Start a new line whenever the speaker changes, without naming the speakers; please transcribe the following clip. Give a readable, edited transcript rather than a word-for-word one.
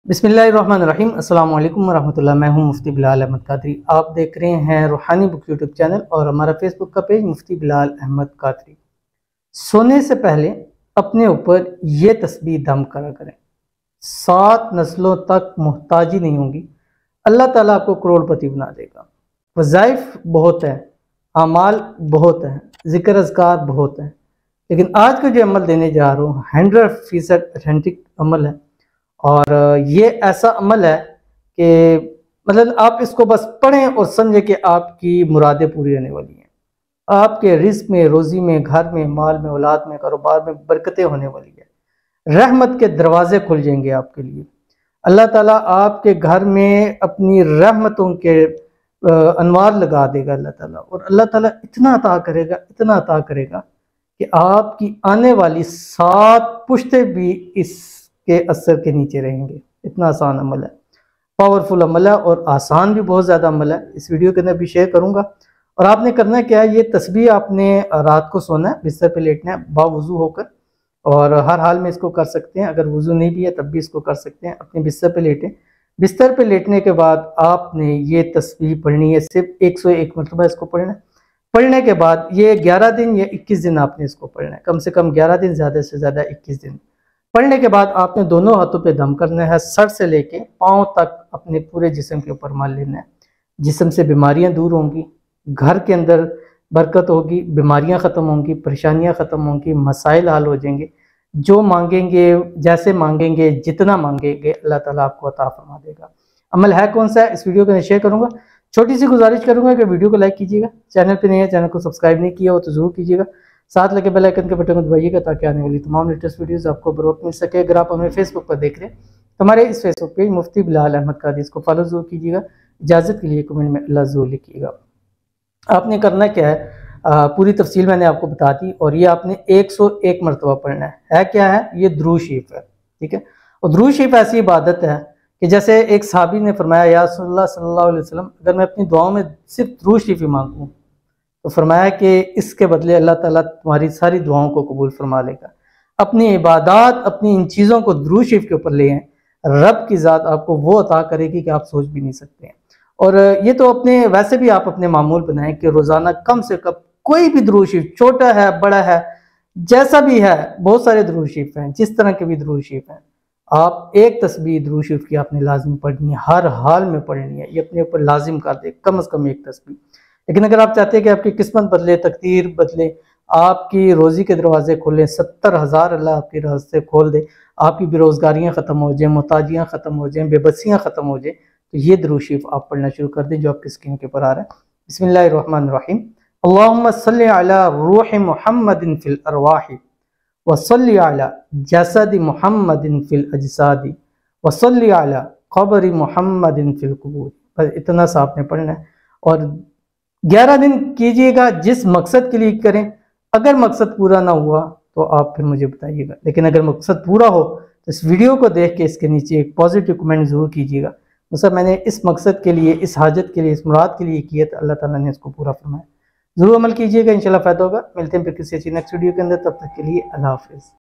बिस्मिल्लाहिर्रहमानिर्रहीम अस्सलाम वालेकुम वरहमतुल्लाह। मैं हूं मुफ्ती बिलाल अहमद कादरी। आप देख रहे हैं रूहानी बुक यूट्यूब चैनल और हमारा फेसबुक का पेज मुफ्ती बिलाल अहमद कादरी। सोने से पहले अपने ऊपर ये तस्बीह दम करा करें, 7 नस्लों तक मोहताजी नहीं होगी। अल्लाह ताला आपको करोड़पति बना देगा। वज़ाइफ बहुत है, आमाल बहुत हैं, ज़िक्र अज़कार बहुत हैं, लेकिन आज का जो अमल देने जा रहा हूँ 100% ऑथेंटिक अमल है। और ये ऐसा अमल है कि मतलब आप इसको बस पढ़ें और समझें कि आपकी मुरादें पूरी होने वाली हैं। आपके रिज़्क़ में, रोज़ी में, घर में, माल में, औलाद में, कारोबार में बरकतें होने वाली है। रहमत के दरवाजे खुल जाएंगे आपके लिए। अल्लाह ताला आपके घर में अपनी रहमतों के अनवार लगा देगा अल्लाह ताला। और अल्लाह ताला इतना अता करेगा, इतना अता करेगा कि आपकी आने वाली 7 पुश्तें भी इसके असर के नीचे रहेंगे। इतना आसान अमल है, पावरफुल अमल है और आसान भी बहुत ज़्यादा अमल है। इस वीडियो के अंदर भी शेयर करूँगा। और आपने करना क्या है, ये तस्बीह आपने रात को सोना है, बिस्तर पे लेटना है बावुज़ू होकर, और हर हाल में इसको कर सकते हैं। अगर वुज़ू नहीं भी है तब भी इसको कर सकते हैं। अपने बिस्तर पे लेटें। बिस्तर पे लेटने के बाद आपने ये तस्बीह पढ़नी है, सिर्फ 101 मरतबा इसको पढ़ना है। पढ़ने के बाद ये 11 दिन या 21 दिन आपने इसको पढ़ना है, कम से कम 11 दिन, ज़्यादा से ज़्यादा 21 दिन। पढ़ने के बाद आपने दोनों हाथों पे दम करना है, सर से लेके पाँव तक अपने पूरे जिस्म के ऊपर मार लेना है। जिस्म से बीमारियां दूर होंगी, घर के अंदर बरकत होगी, बीमारियां ख़त्म होंगी, परेशानियां ख़त्म होंगी, मसाइल हल हो जाएंगे। जो मांगेंगे, जैसे मांगेंगे, जितना मांगेंगे, अल्लाह ताला आपको अता फरमा देगा। अमल है कौन सा है, इस वीडियो को शेयर करूँगा। छोटी सी गुजारिश करूँगा कि वीडियो को लाइक कीजिएगा, चैनल पे नहीं है, चैनल को सब्सक्राइब नहीं किया हो तो ज़रूर कीजिएगा। साथ लगे बेल आइकन के बटन को दबाइएगा ताकि आने वाली तमाम लेटेस्ट वीडियोस आपको बर वक्त मिल सके। अगर आप हमें फेसबुक पर देख रहे हैं तो हमारे इस फेसबुक पेज मुफ्ती बिलाल अहमद कादरी, इसको फॉलो जरूर कीजिएगा। इजाज़त के लिए कमेंट में अल्लाह ज़रूर लिखिएगा। आपने करना क्या है, पूरी तफसील मैंने आपको बता दी। और ये आपने 101 मरतबा पढ़ना है। क्या है ये? दुरूद शरीफ है, ठीक है। और दुरूद शरीफ ऐसी इबादत है कि जैसे एक सहाबी ने फरमाया, या रसूलुल्लाह सल्लल्लाहु अलैहि वसल्लम, अगर मैं अपनी दुआओं में सिर्फ दुरूद शरीफ ही मांगूँ तो फरमाया कि इसके बदले अल्लाह ताला तुम्हारी सारी दुआओं को कबूल फरमा लेगा। अपनी इबादत, अपनी इन चीज़ों को दुरूद शरीफ के ऊपर ले आएं, रब की ज़ात आपको वो अता करेगी कि आप सोच भी नहीं सकते हैं। और ये तो अपने वैसे भी आप अपने मामूल बनाएं कि रोज़ाना कम से कम कोई भी दुरूद शरीफ, छोटा है बड़ा है जैसा भी है, बहुत सारे दुरूद शरीफ हैं, जिस तरह के भी दुरूद शरीफ हैं, आप एक तस्बीह दुरूद शरीफ की आपने लाजिम पढ़नी है, हर हाल में पढ़नी है। ये अपने ऊपर लाजिम कर दे कम से कम एक तस्बीह। लेकिन अगर आप चाहते हैं कि आपकी किस्मत बदले, तकदीर बदले, आपकी रोज़ी के दरवाजे खोलें, 70,000 अल्लाह आपकी रास्ते खोल दे, आपकी बेरोज़गारियाँ ख़त्म हो जाएँ, मोहताजियाँ ख़त्म हो जाएँ, बेबसियाँ ख़त्म हो जाएँ, तो ये दुरूद शरीफ आप पढ़ना शुरू कर दें जो आपकी स्क्रीन के ऊपर आ रहा है। बिस्मिल्लाहिर्रहमानिर्रहीम। अल्लाहुम्मा सल्लि अला रूहि मुहम्मदिन फिल अरवाहि व सल्लि अला जसदि मुहम्मदिन फिल अजसादी व सल्लि अला क़ब्रि मुहम्मदिन फिल क़ुबूर। बस इतना सा आपने पढ़ना है और 11 दिन कीजिएगा। जिस मकसद के लिए करें, अगर मकसद पूरा ना हुआ तो आप फिर मुझे बताइएगा, लेकिन अगर मकसद पूरा हो तो इस वीडियो को देख के इसके नीचे एक पॉजिटिव कमेंट ज़रूर कीजिएगा। मतलब मैंने इस मकसद के लिए, इस हाजत के लिए, इस मुराद के लिए किया तो अल्लाह ताला ने इसको पूरा फरमाया। ज़रूर अमल कीजिएगा, इंशाल्लाह फ़ायदा होगा। मिलते हैं फिर किसी अच्छी नेक्स्ट वीडियो के अंदर, तब तक के लिए अल्लाह हाफ़िज़।